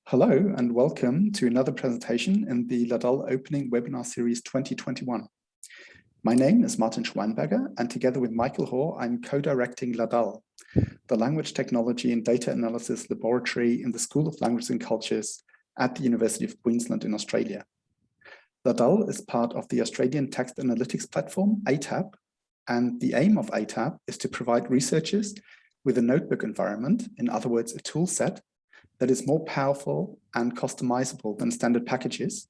Hello and welcome to another presentation in the LADAL Opening Webinar Series 2021. My name is Martin Schweinberger, and together with Michael Hoare, I'm co-directing LADAL, the Language Technology and Data Analysis Laboratory in the School of Languages and Cultures at the University of Queensland in Australia. LADAL is part of the Australian text analytics platform, ATAP, and the aim of ATAP is to provide researchers with a notebook environment, in other words, a tool set, that is more powerful and customizable than standard packages,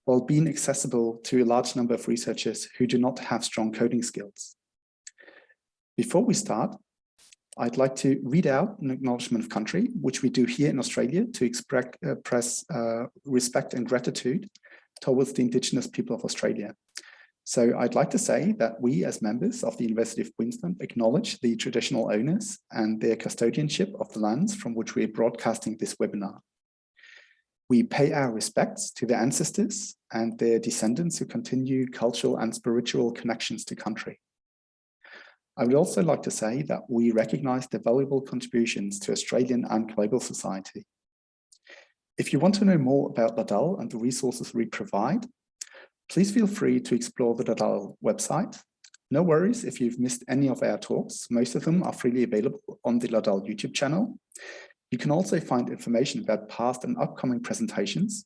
while being accessible to a large number of researchers who do not have strong coding skills. Before we start, I'd like to read out an acknowledgement of country, which we do here in Australia to express respect and gratitude towards the Indigenous people of Australia. So I'd like to say that we, as members of the University of Queensland, acknowledge the traditional owners and their custodianship of the lands from which we are broadcasting this webinar. We pay our respects to their ancestors and their descendants who continue cultural and spiritual connections to country. I would also like to say that we recognise the valuable contributions to Australian and global society. If you want to know more about LADAL and the resources we provide, please feel free to explore the LADAL website. No worries if you've missed any of our talks. Most of them are freely available on the LADAL YouTube channel. You can also find information about past and upcoming presentations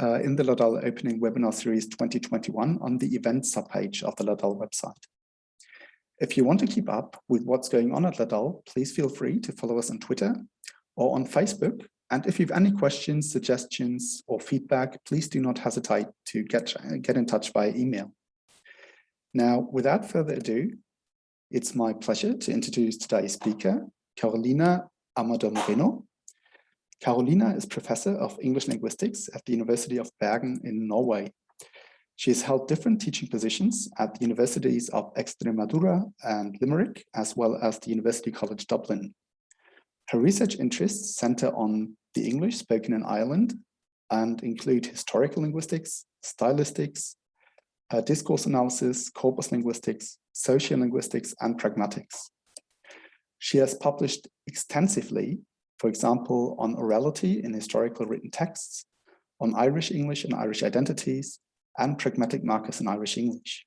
in the LADAL Opening Webinar Series 2021 on the events subpage of the LADAL website. If you want to keep up with what's going on at LADAL, please feel free to follow us on Twitter or on Facebook. And if you have any questions, suggestions, or feedback, please do not hesitate to get in touch via email. Now, without further ado, it's my pleasure to introduce today's speaker, Carolina Amador-Moreno. Carolina is Professor of English Linguistics at the University of Bergen in Norway. She has held different teaching positions at the Universities of Extremadura and Limerick, as well as the University College Dublin. Her research interests center on the English spoken in Ireland and include historical linguistics, stylistics, discourse analysis, corpus linguistics, sociolinguistics, and pragmatics. She has published extensively, for example, on orality in historical written texts, on Irish English and Irish identities, and pragmatic markers in Irish English.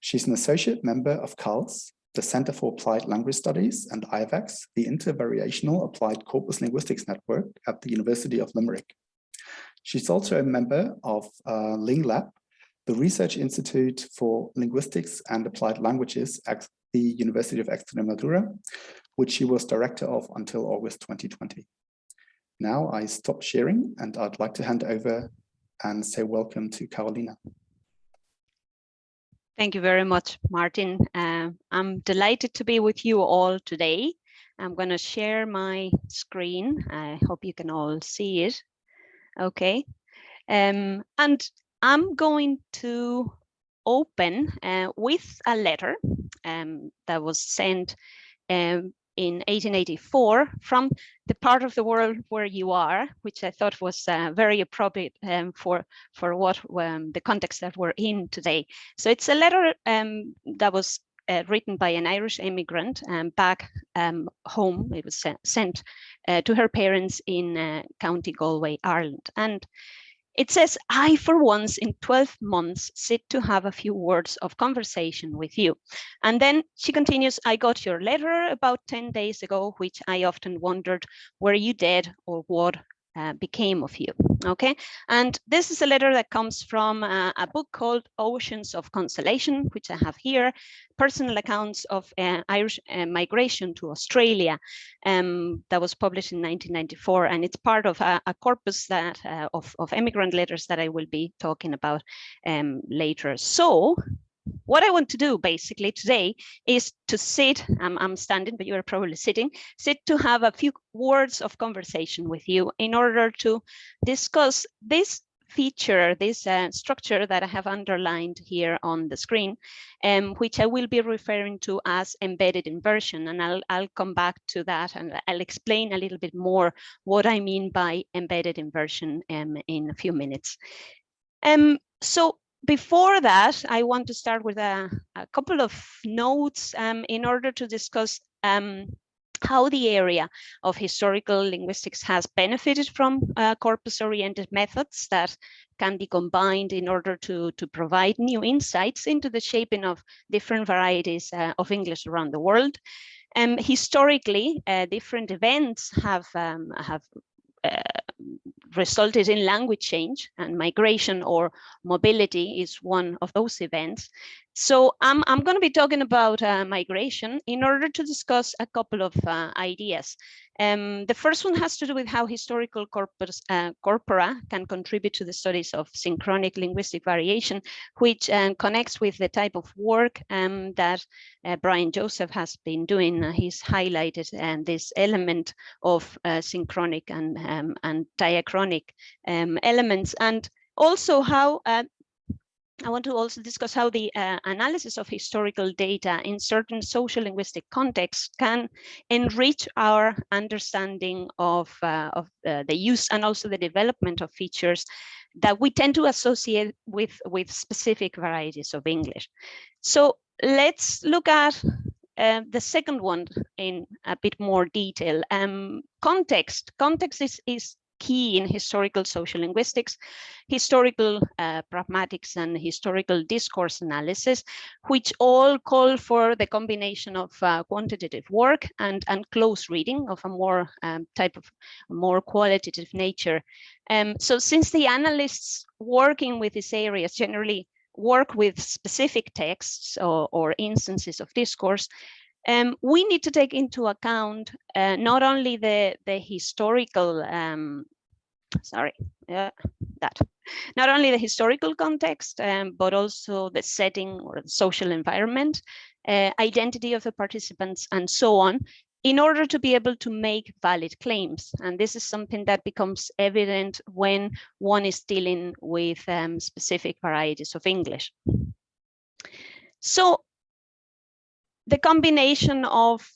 She's an associate member of CALS, the Center for Applied Language Studies, and IVAX, the Intervariational Applied Corpus Linguistics Network at the University of Limerick. She's also a member of LingLab, the Research Institute for Linguistics and Applied Languages at the University of Extremadura, which she was director of until August 2020. Now I stop sharing and I'd like to hand over and say welcome to Carolina. Thank you very much, Martin. I'm delighted to be with you all today. I'm going to share my screen. I hope you can all see it. Okay. And I'm going to open with a letter that was sent in 1884 from the part of the world where you are, which I thought was very appropriate for what the context that we're in today. So it's a letter that was written by an Irish immigrant back home. It was sent to her parents in County Galway, Ireland. And it says, I, for once in 12 months, sit to have a few words of conversation with you. And then she continues, I got your letter about 10 days ago, which I often wondered, were you dead or what became of you? Okay, and this is a letter that comes from a book called Oceans of Consolation, which I have here, personal accounts of Irish migration to Australia that was published in 1994, and it's part of a corpus that of emigrant letters that I will be talking about later. So what I want to do basically today is to sit, I'm standing, but you are probably sitting, sit to have a few words of conversation with you in order to discuss this feature, this structure that I have underlined here on the screen, which I will be referring to as embedded inversion. And I'll come back to that and I'll explain a little bit more what I mean by embedded inversion in a few minutes. So before that, I want to start with a couple of notes in order to discuss how the area of historical linguistics has benefited from corpus-oriented methods that can be combined in order to provide new insights into the shaping of different varieties of English around the world. Historically, different events have resulted in language change, and migration or mobility is one of those events. So I'm going to be talking about migration in order to discuss a couple of ideas. The first one has to do with how historical corpora can contribute to the studies of synchronic linguistic variation, which connects with the type of work that Brian Joseph has been doing. He's highlighted this element of synchronic and diachronic elements, and also how I want to also discuss how the analysis of historical data in certain social linguistic contexts can enrich our understanding of the use and also the development of features that we tend to associate with specific varieties of English. So let's look at the second one in a bit more detail. Context is key in historical social linguistics, historical pragmatics, and historical discourse analysis, which all call for the combination of quantitative work and close reading of a more type of more qualitative nature. So since the analysts working with these areas generally work with specific texts or instances of discourse, we need to take into account not only the historical not only the historical context, but also the setting or the social environment, identity of the participants, and so on, in order to be able to make valid claims. And this is something that becomes evident when one is dealing with specific varieties of English. So the combination of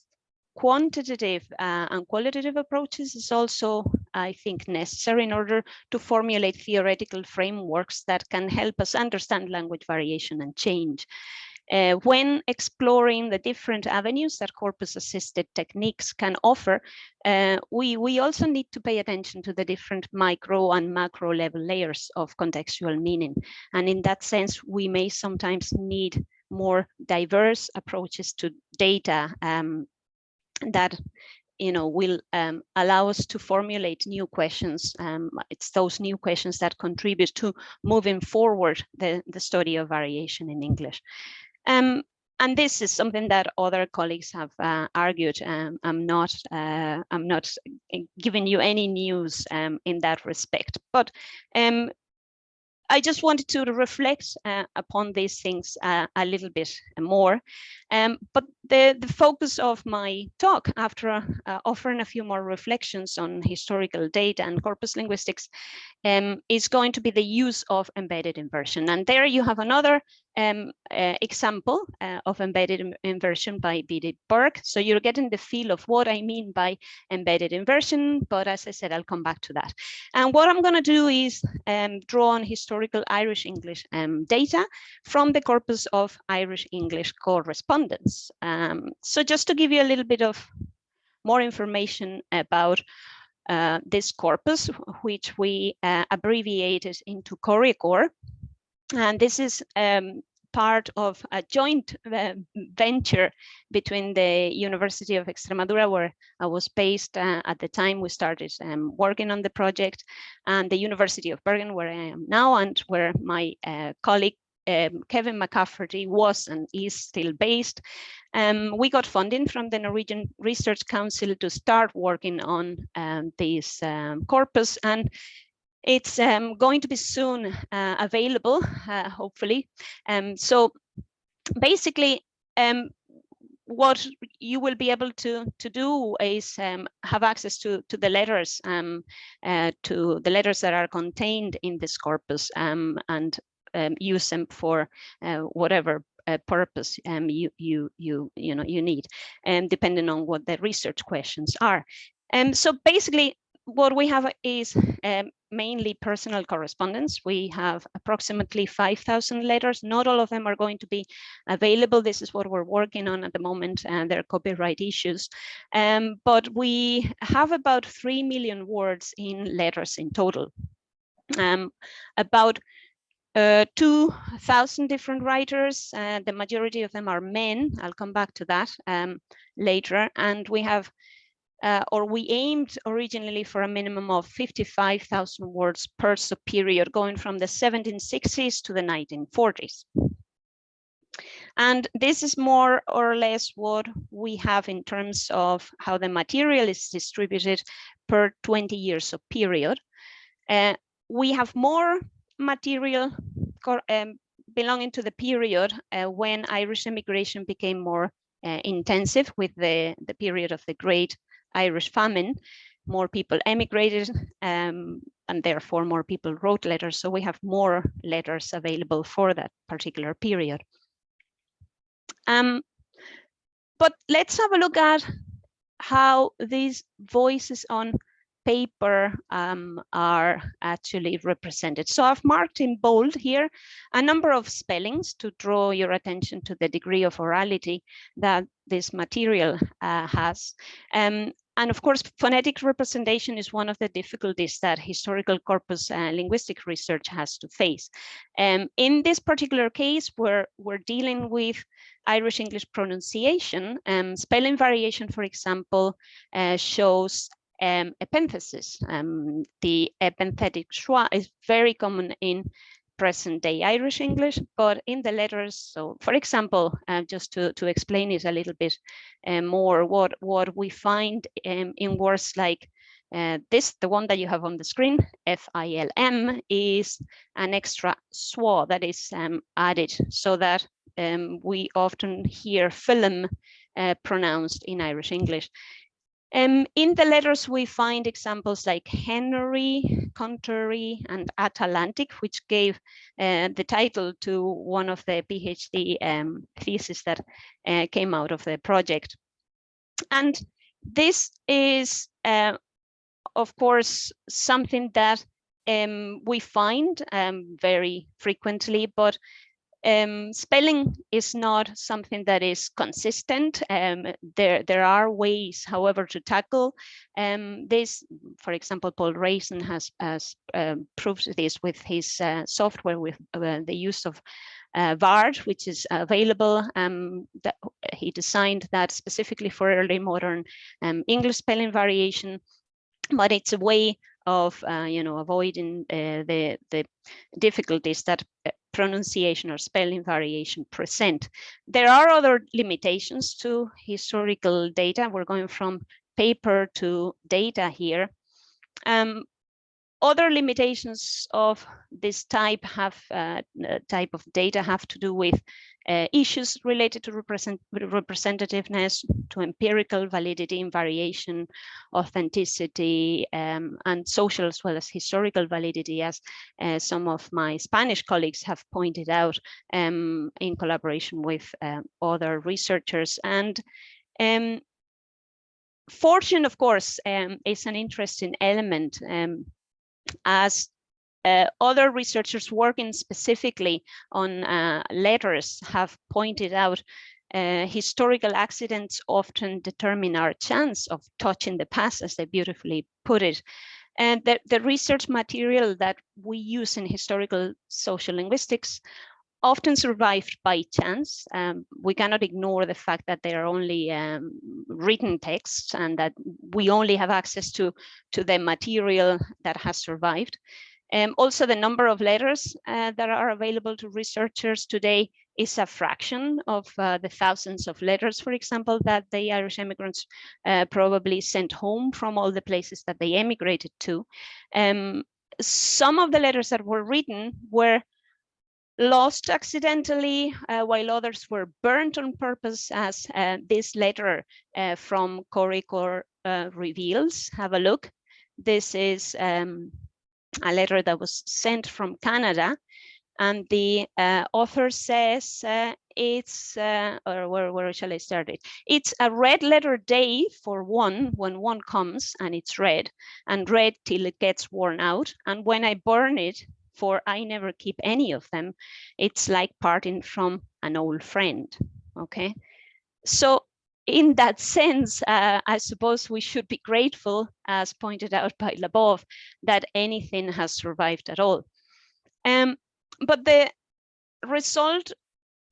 quantitative and qualitative approaches is also, I think, necessary in order to formulate theoretical frameworks that can help us understand language variation and change. When exploring the different avenues that corpus-assisted techniques can offer, we also need to pay attention to the different micro and macro level layers of contextual meaning. And in that sense, we may sometimes need more diverse approaches to data that will allow us to formulate new questions. It's those new questions that contribute to moving forward the study of variation in English. And this is something that other colleagues have argued. I'm not giving you any news in that respect, but I just wanted to reflect upon these things a little bit more. But the focus of my talk, after offering a few more reflections on historical data and corpus linguistics, is going to be the use of embedded inversion. And there you have another example of embedded inversion by B.D. Burke. So you're getting the feel of what I mean by embedded inversion, but as I said, I'll come back to that. And what I'm going to do is draw on historical Irish English data from the corpus of Irish English correspondence. So just to give you a little bit of more information about this corpus, which we abbreviated into CORIECOR. And this is part of a joint venture between the University of Extremadura, where I was based at the time we started working on the project, and the University of Bergen, where I am now, and where my colleague Kevin McCafferty was and is still based. We got funding from the Norwegian Research Council to start working on this corpus, and it's going to be soon available, hopefully. So basically, what you will be able to do is have access to the letters, that are contained in this corpus, and use them for whatever purpose you need, depending on what the research questions are. So basically, what we have is mainly personal correspondence. We have approximately 5,000 letters. Not all of them are going to be available. This is what we're working on at the moment, and there are copyright issues. But we have about 3 million words in letters in total. About 2,000 different writers. The majority of them are men. I'll come back to that later. And we have, we aimed originally for a minimum of 55,000 words per period, going from the 1760s to the 1940s. And this is more or less what we have in terms of how the material is distributed per 20 years of period. We have more material belonging to the period when Irish immigration became more intensive with the period of the Great Irish Famine. More people emigrated, and therefore more people wrote letters. So we have more letters available for that particular period. But let's have a look at how these voices on paper are actually represented. So I've marked in bold here a number of spellings to draw your attention to the degree of orality that this material has. And of course, phonetic representation is one of the difficulties that historical corpus linguistic research has to face. In this particular case, we're dealing with Irish English pronunciation. Spelling variation, for example, shows epenthesis. The epenthetic schwa is very common in present day Irish English, but in the letters, so for example, just to explain it a little bit more, what we find in words like this, the one that you have on the screen, FILM, is an extra schwa that is added, so that we often hear film pronounced in Irish English. In the letters, we find examples like Henry, Contrary, and Atalantic, which gave the title to one of the PhD theses that came out of the project. And this is, of course, something that we find very frequently, but spelling is not something that is consistent. There are ways, however, to tackle this. For example, Paul Raisin has proved this with his software with the use of VARD, which is available. That he designed that specifically for early modern English spelling variation, but it's a way of avoiding the difficulties that pronunciation or spelling variation present. There are other limitations to historical data. We're going from paper to data here. Other limitations of this type of data have to do with issues related to representativeness, to empirical validity and variation, authenticity, and social as well as historical validity, as some of my Spanish colleagues have pointed out in collaboration with other researchers. And fortune, of course, is an interesting element, as other researchers working specifically on letters have pointed out, historical accidents often determine our chance of touching the past, as they beautifully put it. And the research material that we use in historical social linguistics often survived by chance. We cannot ignore the fact that they are only written texts and that we only have access to the material that has survived. Also, the number of letters that are available to researchers today is a fraction of the thousands of letters, for example, that the Irish immigrants probably sent home from all the places that they emigrated to. Some of the letters that were written were lost accidentally, while others were burnt on purpose, as this letter from CORIECOR reveals. Have a look. This is a letter that was sent from Canada And the author says it's, or where shall I start it? It's a red letter day for one, when one comes and it's red, and red till it gets worn out. And when I burn it, for I never keep any of them, it's like parting from an old friend, okay? So in that sense, I suppose we should be grateful, as pointed out by Labov, that anything has survived at all. But the result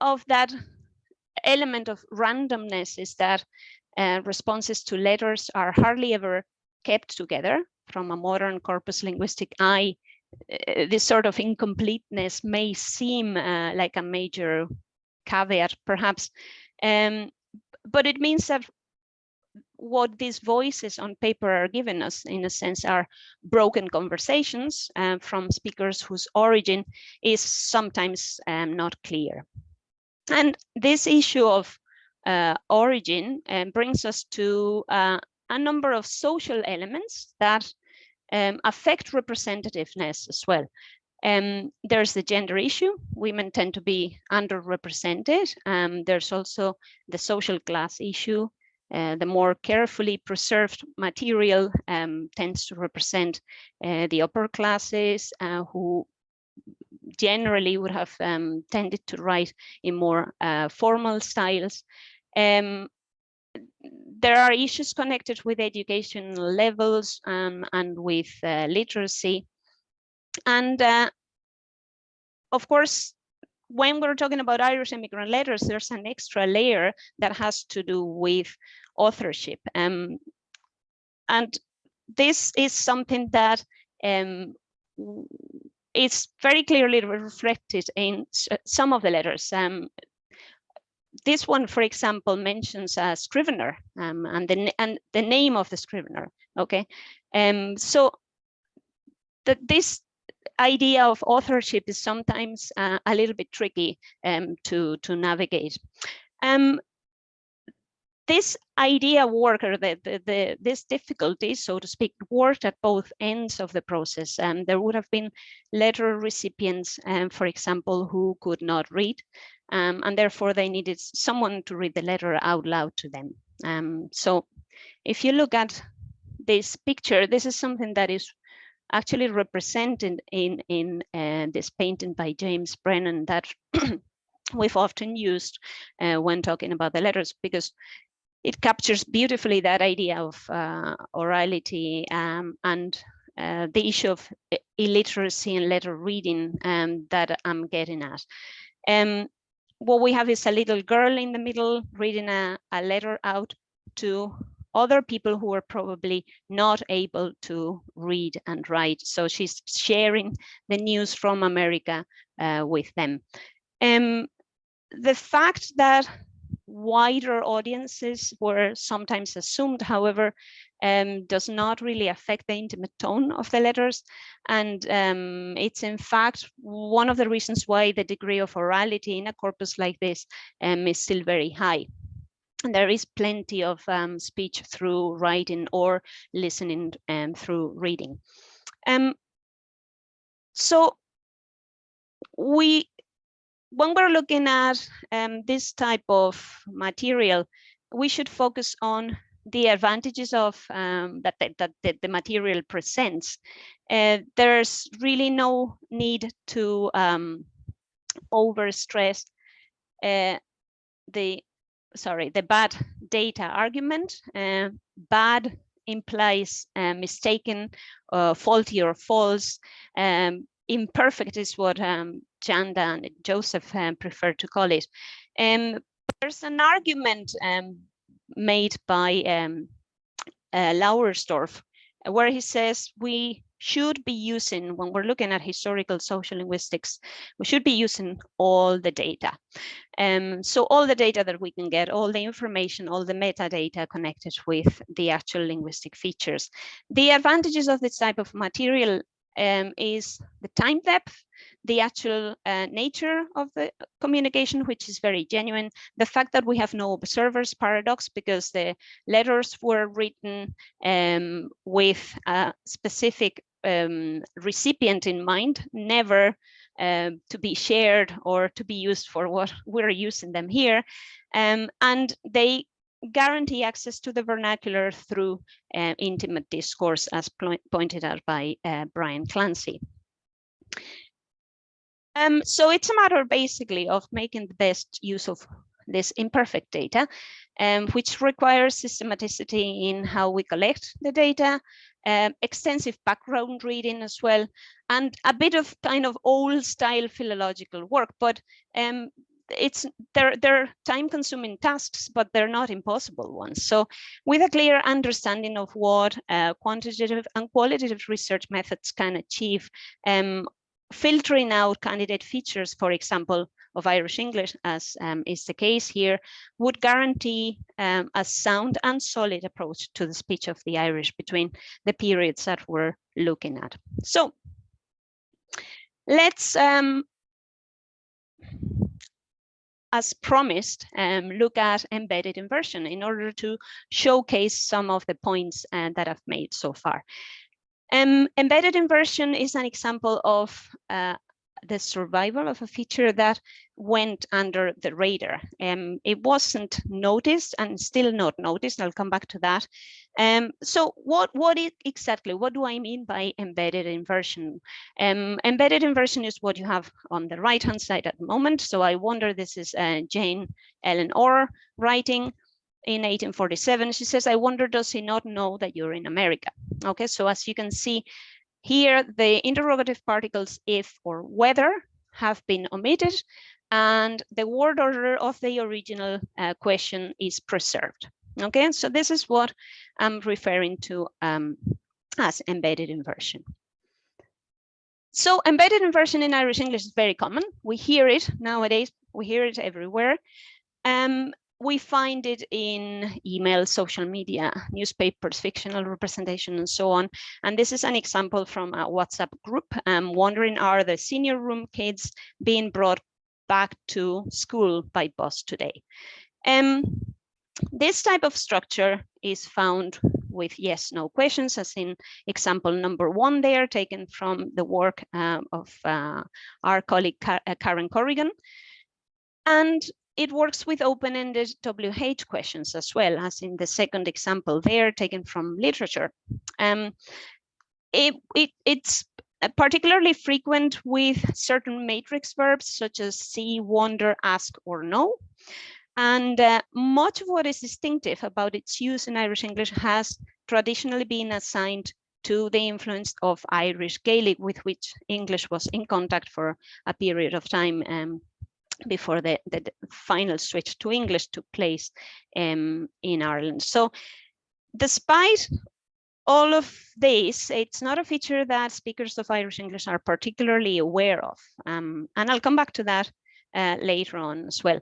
of that element of randomness is that responses to letters are hardly ever kept together. From a modern corpus linguistic eye, this sort of incompleteness may seem like a major caveat, perhaps, but it means that what these voices on paper are giving us, in a sense, are broken conversations from speakers whose origin is sometimes not clear. And this issue of origin brings us to a number of social elements that affect representativeness as well. There's the gender issue. Women tend to be underrepresented. There's also the social class issue. The more carefully preserved material tends to represent the upper classes who generally would have tended to write in more formal styles. There are issues connected with educational levels and with literacy. And of course, when we're talking about Irish immigrant letters, there's an extra layer that has to do with authorship. And this is something that is very clearly reflected in some of the letters. This one, for example, mentions a scrivener and the name of the scrivener. Okay, so this idea of authorship is sometimes a little bit tricky to navigate. This idea worked, or this difficulty, so to speak, worked at both ends of the process. There would have been letter recipients, for example, who could not read, and therefore they needed someone to read the letter out loud to them. So if you look at this picture, this is something that is actually represented in this painting by James Brennan that we've often used when talking about the letters, because it captures beautifully that idea of orality and the issue of illiteracy and letter reading that I'm getting at. What we have is a little girl in the middle reading a letter out to other people who are probably not able to read and write. So she's sharing the news from America with them. The fact that wider audiences were sometimes assumed, however, does not really affect the intimate tone of the letters. And it's in fact one of the reasons why the degree of orality in a corpus like this is still very high. And there is plenty of speech through writing or listening through reading. So when we're looking at this type of material, we should focus on the advantages of that the material presents. There's really no need to overstress the bad data argument. Bad implies mistaken, faulty or false. Imperfect is what Janda and Joseph prefer to call it. There's an argument made by Lauersdorf where he says we should be using, when we're looking at historical social linguistics, we should be using all the data. So all the data that we can get, all the information, all the metadata connected with the actual linguistic features. The advantages of this type of material is the time depth, the actual nature of the communication, which is very genuine, the fact that we have no observer's paradox because the letters were written with a specific recipient in mind, never to be shared or to be used for what we're using them here. And they guarantee access to the vernacular through intimate discourse, as pointed out by Brian Clancy. So it's a matter basically of making the best use of this imperfect data, which requires systematicity in how we collect the data, extensive background reading as well, and a bit of kind of old style philological work. But they're time-consuming tasks, but they're not impossible ones. So with a clear understanding of what quantitative and qualitative research methods can achieve, filtering out candidate features, for example, of Irish English, as is the case here, would guarantee a sound and solid approach to the speech of the Irish between the periods that we're looking at. So let's, as promised, look at embedded inversion in order to showcase some of the points that I've made so far. Embedded inversion is an example of the survival of a feature that went under the radar. It wasn't noticed and still not noticed. I'll come back to that. So what do I mean by embedded inversion? Embedded inversion is what you have on the right-hand side at the moment. So I wonder, this is Jane Ellen Orr writing in 1847. She says, I wonder, does he not know that you're in America? Okay, so as you can see here, the interrogative particles if or whether have been omitted, and the word order of the original question is preserved. Okay, so this is what I'm referring to as embedded inversion. So embedded inversion in Irish English is very common. We hear it nowadays. We hear it everywhere. We find it in email, social media, newspapers, fictional representation, and so on. And this is an example from a WhatsApp group. Wondering, are the senior room kids being brought back to school by bus today? This type of structure is found with yes, no questions, as in example number 1 there, taken from the work of our colleague Karen Corrigan. And it works with open-ended WH questions as well, as in the second example there, taken from literature. It's particularly frequent with certain matrix verbs such as see, wonder, ask, or know. And much of what is distinctive about its use in Irish English has traditionally been assigned to the influence of Irish Gaelic, with which English was in contact for a period of time before the final switch to English took place in Ireland. So despite all of this, it's not a feature that speakers of Irish English are particularly aware of. And I'll come back to that later on as well.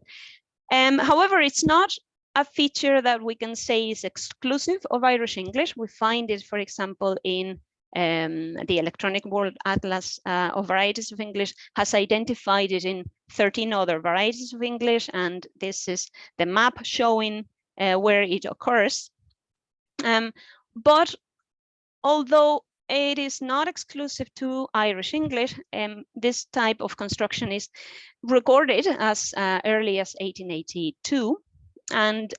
However, it's not a feature that we can say is exclusive of Irish English. We find it, for example, in the Electronic World Atlas of Varieties of English has identified it in 13 other varieties of English, and this is the map showing where it occurs. But although it is not exclusive to Irish English, this type of construction is recorded as early as 1882, and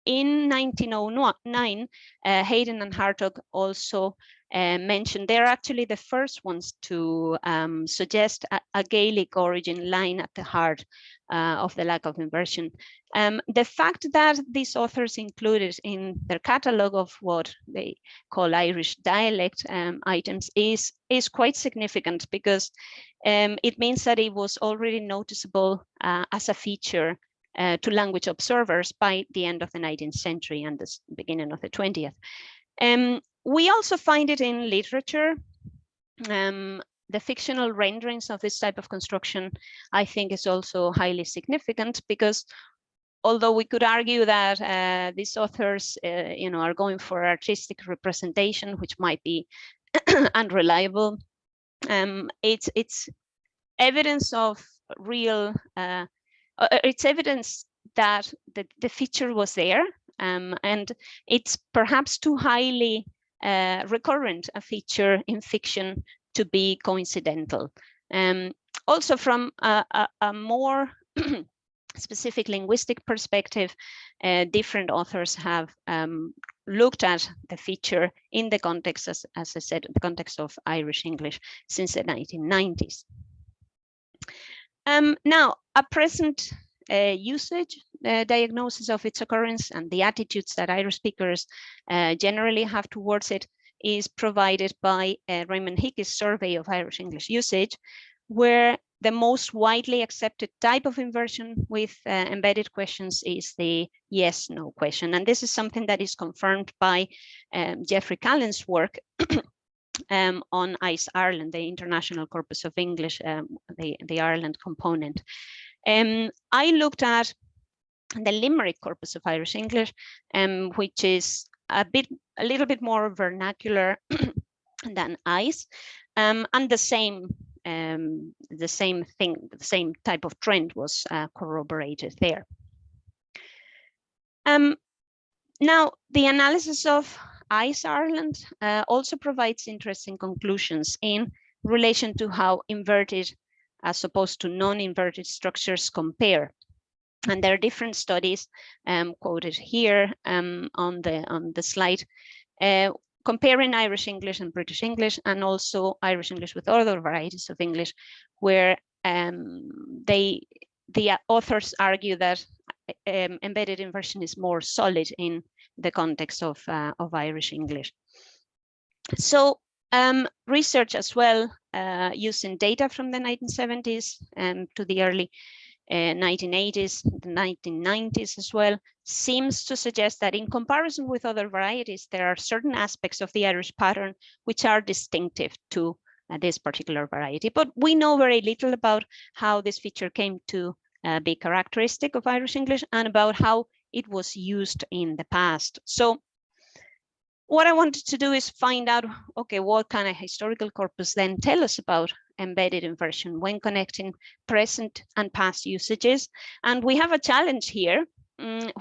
in 1909, Hayden and Hartog also mentioned, they're actually the first ones to suggest a Gaelic origin lying at the heart of the lack of inversion. The fact that these authors included in their catalogue of what they call Irish dialect items is quite significant, because it means that it was already noticeable as a feature to language observers by the end of the 19th century and the beginning of the 20th. We also find it in literature. The fictional renderings of this type of construction, I think, is also highly significant, because although we could argue that these authors are going for artistic representation, which might be unreliable, it's evidence of real, it's evidence that the feature was there, and it's perhaps too highly recurrent a feature in fiction to be coincidental. Also from a more specific linguistic perspective, different authors have looked at the feature in the context, as I said, the context of Irish English since the 1990s. Now, a present usage diagnosis of its occurrence and the attitudes that Irish speakers generally have towards it is provided by Raymond Hickey's survey of Irish English usage, where the most widely accepted type of inversion with embedded questions is the yes/no question. And this is something that is confirmed by Geoffrey Callan's work on ICE Ireland, the International Corpus of English, the Ireland component. I looked at the Limerick Corpus of Irish English, which is a little bit more vernacular than ICE, and the same type of trend was corroborated there. Now, the analysis of ICE Ireland also provides interesting conclusions in relation to how inverted as opposed to non-inverted structures compare. And there are different studies quoted here on the slide, comparing Irish English and British English, and also Irish English with other varieties of English, where the authors argue that embedded inversion is more solid in the context of Irish English. So research as well, using data from the 1970s to the early 1980s, the 1990s as well, seems to suggest that in comparison with other varieties, there are certain aspects of the Irish pattern which are distinctive to this particular variety. But we know very little about how this feature came to be characteristic of Irish English and about how it was used in the past. So what I wanted to do is find out, okay, what kind of historical corpus then tell us about embedded inversion when connecting present and past usages. And we have a challenge here,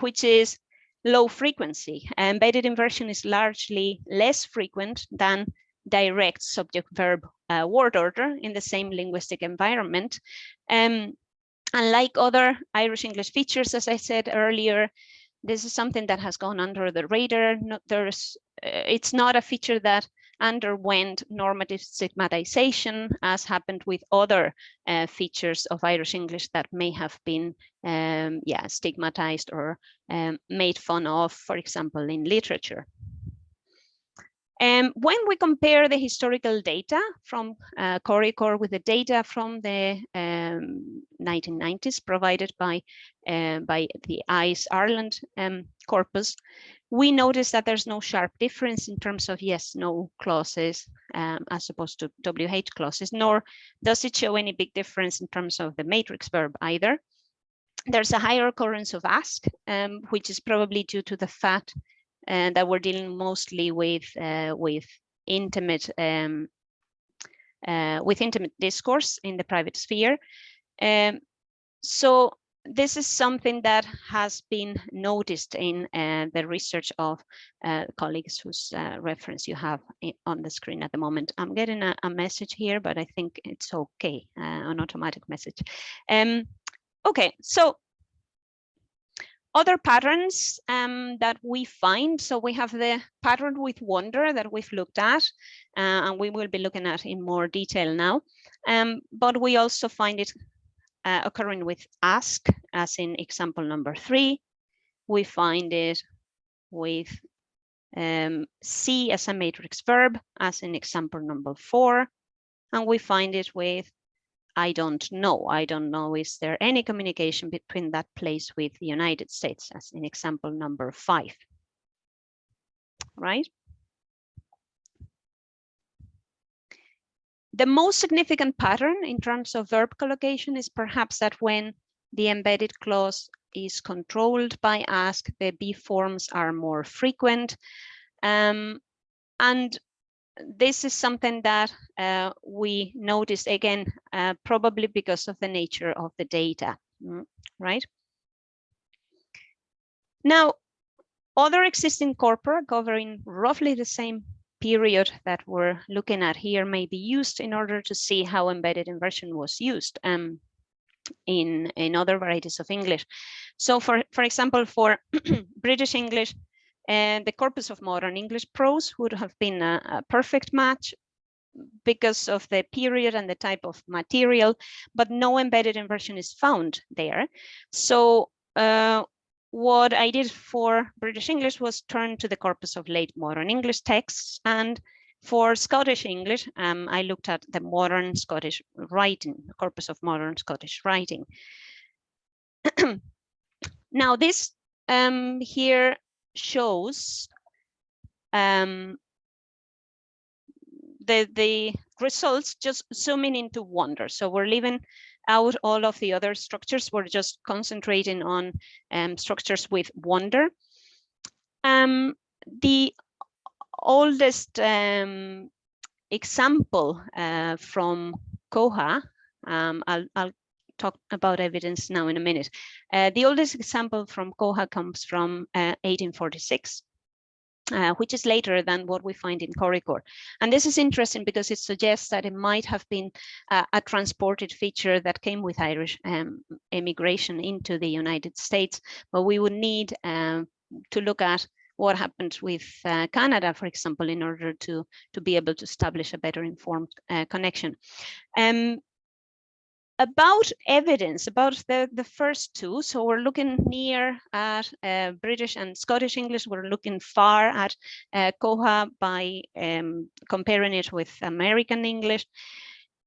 which is low frequency. Embedded inversion is largely less frequent than direct subject-verb word order in the same linguistic environment. Unlike other Irish English features, as I said earlier, this is something that has gone under the radar. It's not a feature that underwent normative stigmatization, as happened with other features of Irish English that may have been stigmatized or made fun of, for example, in literature. When we compare the historical data from CORIECOR with the data from the 1990s provided by the ICE Ireland corpus, we notice that there's no sharp difference in terms of yes/no clauses as opposed to WH clauses, nor does it show any big difference in terms of the matrix verb either. There's a higher occurrence of ask, which is probably due to the fact that we're dealing mostly with intimate discourse in the private sphere. So this is something that has been noticed in the research of colleagues whose reference you have on the screen at the moment. I'm getting a message here, but I think it's okay, an automatic message. Okay, so other patterns that we find. So we have the pattern with wonder that we've looked at, and we will be looking at in more detail now. But we also find it occurring with ask, as in example number 3. We find it with see as a matrix verb, as in example number 4. And we find it with I don't know. I don't know, is there any communication between that place with the United States, as in example number 5, right? The most significant pattern in terms of verb collocation is perhaps that when the embedded clause is controlled by ask, the be forms are more frequent. And this is something that we noticed again, probably because of the nature of the data, right? Now, other existing corpora covering roughly the same period that we're looking at here may be used in order to see how embedded inversion was used in other varieties of English. So for example, for British English, the corpus of modern English prose would have been a perfect match because of the period and the type of material, but no embedded inversion is found there. So what I did for British English was turn to the corpus of late modern English texts, and for Scottish English, I looked at the modern Scottish writing, corpus of modern Scottish writing. Now this here shows the results just zooming into wonder. So we're leaving out all of the other structures. We're just concentrating on structures with wonder. The oldest example from Koha, I'll talk about evidence now in a minute. The oldest example from Koha comes from 1846. Which is later than what we find in CORIECOR. And this is interesting because it suggests that it might have been a transported feature that came with Irish immigration into the United States, but we would need to look at what happened with Canada, for example, in order to be able to establish a better informed connection. About evidence, about the first two, so we're looking near at British and Scottish English, we're looking far at Koha by comparing it with American English.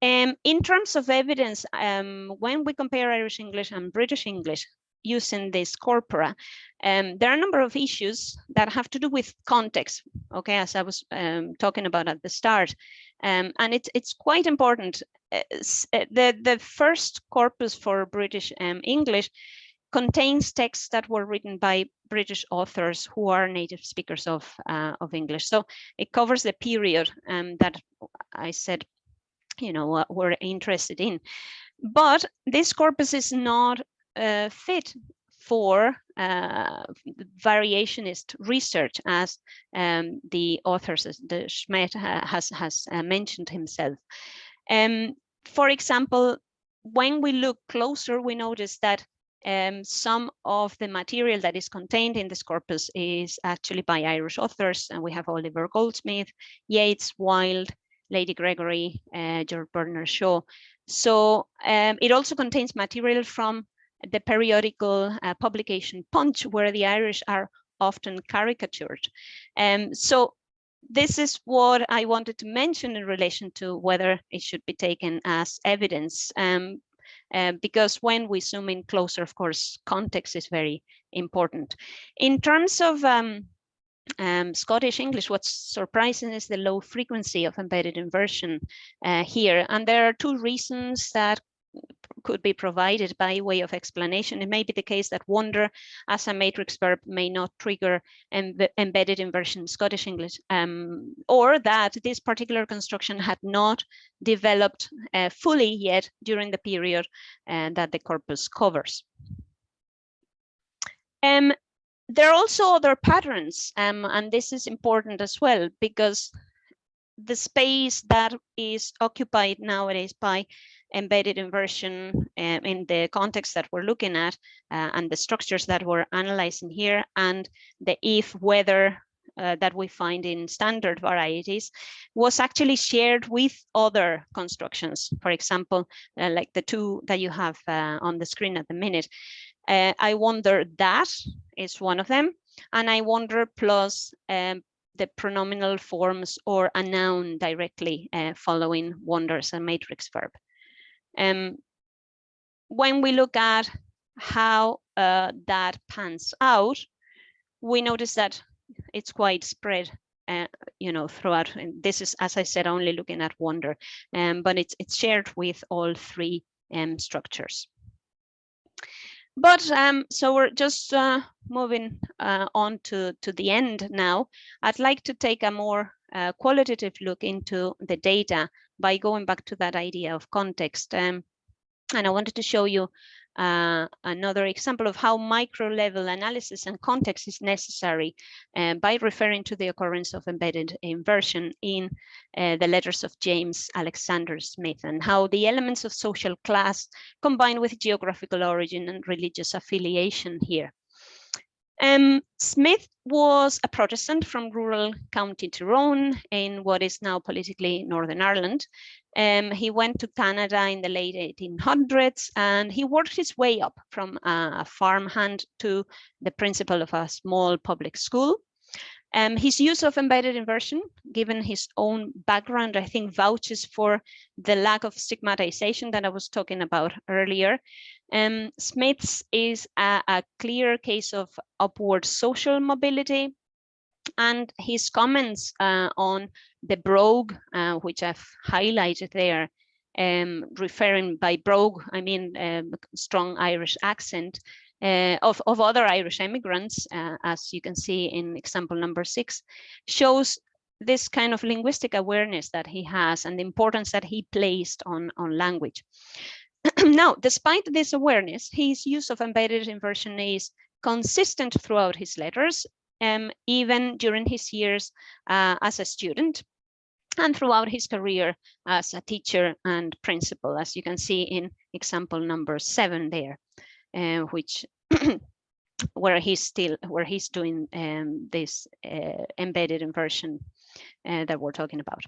In terms of evidence, when we compare Irish English and British English using this corpora, there are a number of issues that have to do with context, okay, as I was talking about at the start. And it's quite important. The first corpus for British English contains texts that were written by British authors who are native speakers of English. So it covers the period that I said, you know, what we're interested in. But this corpus is not fit for variationist research, as the authors, the Schmidt has mentioned himself. For example, when we look closer, we notice that some of the material that is contained in this corpus is actually by Irish authors, and we have Oliver Goldsmith, Yeats, Wilde, Lady Gregory, George Bernard Shaw. So it also contains material from the periodical publication Punch, where the Irish are often caricatured. So this is what I wanted to mention in relation to whether it should be taken as evidence. Because when we zoom in closer, of course, context is very important. In terms of Scottish English, what's surprising is the low frequency of embedded inversion here. And there are two reasons that could be provided by way of explanation. It may be the case that wonder as a matrix verb may not trigger embedded inversion in Scottish English, or that this particular construction had not developed fully yet during the period that the corpus covers. There are also other patterns, and this is important as well, because the space that is occupied nowadays by embedded inversion in the context that we're looking at and the structures that we're analyzing here, and the if whether that we find in standard varieties was actually shared with other constructions. For example, like the two that you have on the screen at the minute. I wonder that is one of them, and I wonder plus the pronominal forms or a noun directly following wonder as a matrix verb. When we look at how that pans out, we notice that it's quite spread, you know, throughout. And this is, as I said, only looking at wonder, but it's shared with all three structures. But so we're just moving on to the end now. I'd like to take a more qualitative look into the data by going back to that idea of context. And I wanted to show you another example of how micro-level analysis and context is necessary by referring to the occurrence of embedded inversion in the letters of James Alexander Smith, and how the elements of social class combine with geographical origin and religious affiliation here. Smith was a Protestant from rural County Tyrone in what is now politically Northern Ireland. He went to Canada in the late 1800s, and he worked his way up from a farmhand to the principal of a small public school. His use of embedded inversion, given his own background, I think vouches for the lack of stigmatization that I was talking about earlier. Smith's is a clear case of upward social mobility, and his comments on the brogue, which I've highlighted there, referring by brogue, I mean strong Irish accent, of other Irish immigrants, as you can see in example number 6, shows this kind of linguistic awareness that he has and the importance that he placed on language. Now, despite this awareness, his use of embedded inversion is consistent throughout his letters, even during his years as a student and throughout his career as a teacher and principal, as you can see in example number 7 there. Which where he's doing this embedded inversion that we're talking about.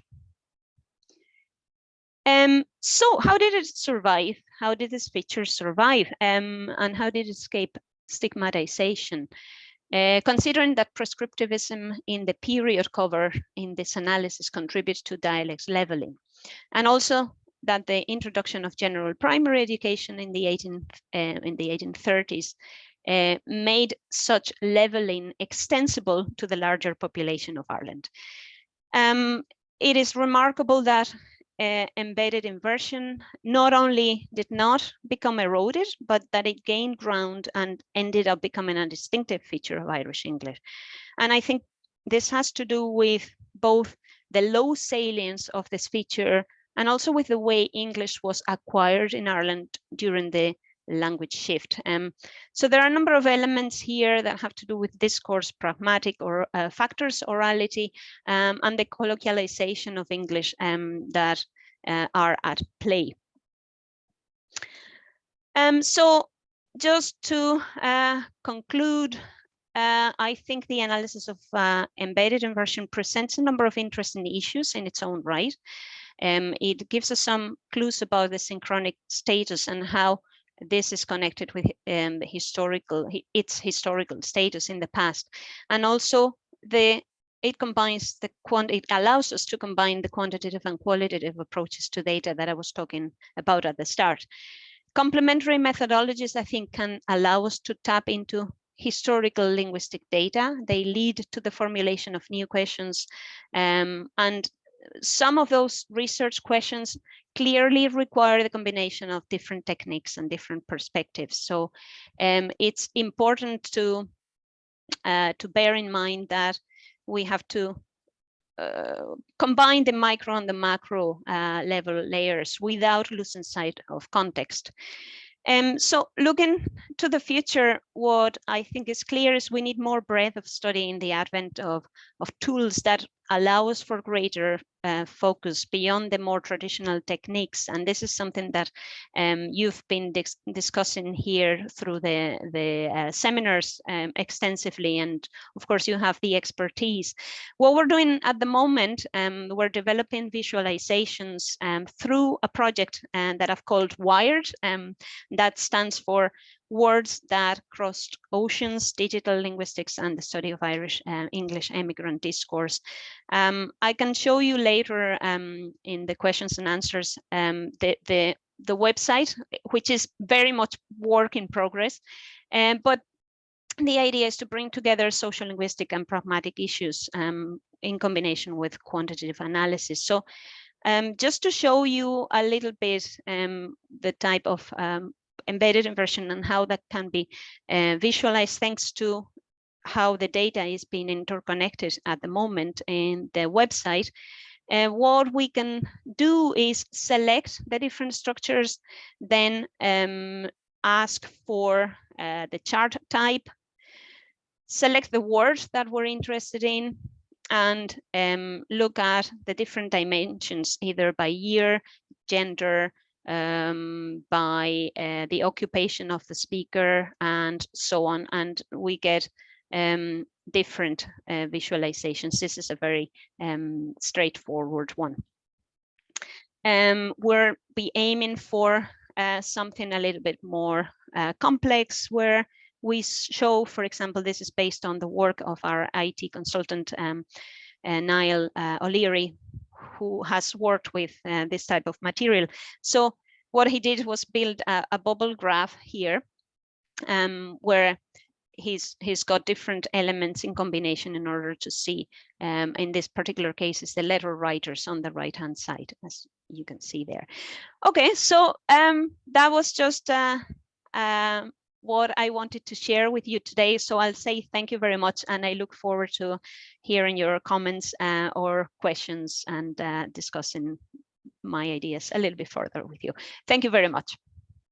So how did it survive? How did this feature survive? And how did it escape stigmatization? Considering that prescriptivism in the period cover in this analysis contributes to dialects leveling, and also that the introduction of general primary education in the 1830s made such leveling extensible to the larger population of Ireland. It is remarkable that embedded inversion not only did not become eroded, but that it gained ground and ended up becoming a distinctive feature of Irish English. And I think this has to do with both the low salience of this feature and also with the way English was acquired in Ireland during the language shift. So there are a number of elements here that have to do with discourse, pragmatic or factors, orality, and the colloquialization of English that are at play. So just to conclude, I think the analysis of embedded inversion presents a number of interesting issues in its own right. It gives us some clues about the synchronic status and how this is connected with its historical status in the past, and also it allows us to combine the quantitative and qualitative approaches to data that I was talking about at the start. Complementary methodologies, I think, can allow us to tap into historical linguistic data. They lead to the formulation of new questions, and some of those research questions clearly require the combination of different techniques and different perspectives. So it's important to bear in mind that we have to combine the micro and the macro level layers without losing sight of context. So looking to the future, what I think is clear is we need more breadth of study in the advent of tools that allow us for greater focus beyond the more traditional techniques. And this is something that you've been discussing here through the seminars extensively. And of course, you have the expertise. What we're doing at the moment, we're developing visualizations through a project that I've called WIRED. That stands for Words That Crossed Oceans, Digital Linguistics and the Study of Irish English Emigrant Discourse. I can show you later in the questions and answers the website, which is very much work in progress. But the idea is to bring together social linguistic and pragmatic issues in combination with quantitative analysis. So just to show you a little bit the type of embedded inversion and how that can be visualized thanks to how the data is being interconnected at the moment in the website. What we can do is select the different structures, then ask for the chart type, select the word that we're interested in, and look at the different dimensions, either by year, gender, by the occupation of the speaker, and so on. And we get different visualizations. This is a very straightforward one. We'll be aiming for something a little bit more complex, where we show, for example, this is based on the work of our IT consultant, Niall O'Leary, who has worked with this type of material. So what he did was build a bubble graph here, where he's got different elements in combination in order to see, in this particular case, is the letter writers on the right hand side, as you can see there. Okay, so that was just what I wanted to share with you today. So I'll say thank you very much, and I look forward to hearing your comments or questions, and discussing my ideas a little bit further with you. Thank you very much.